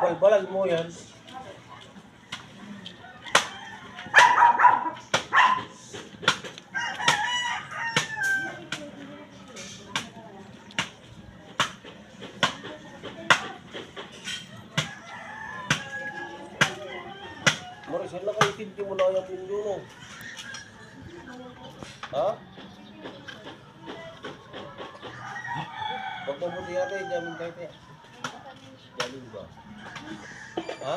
balbalan mo yan. Maris, yan lang kayo tinti mo na yung pindo, no? Ha? Huwag mabuti natin, jamin tayo tayo. Jamin ba? Ha?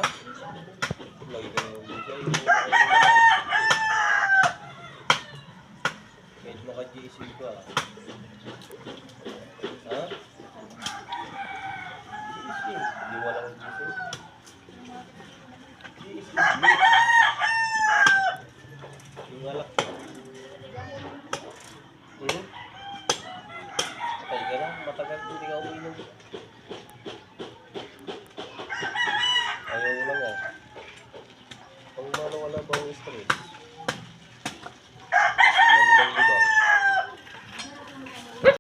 Lagi ka na yung bigay. Kahit maka-GC ka. Ha? GC? Hindi mo lang GC? GC? Yung alak. Patay ka lang, matagal hindi ka uminom. Ayaw lang ah. Pang wala bang stress.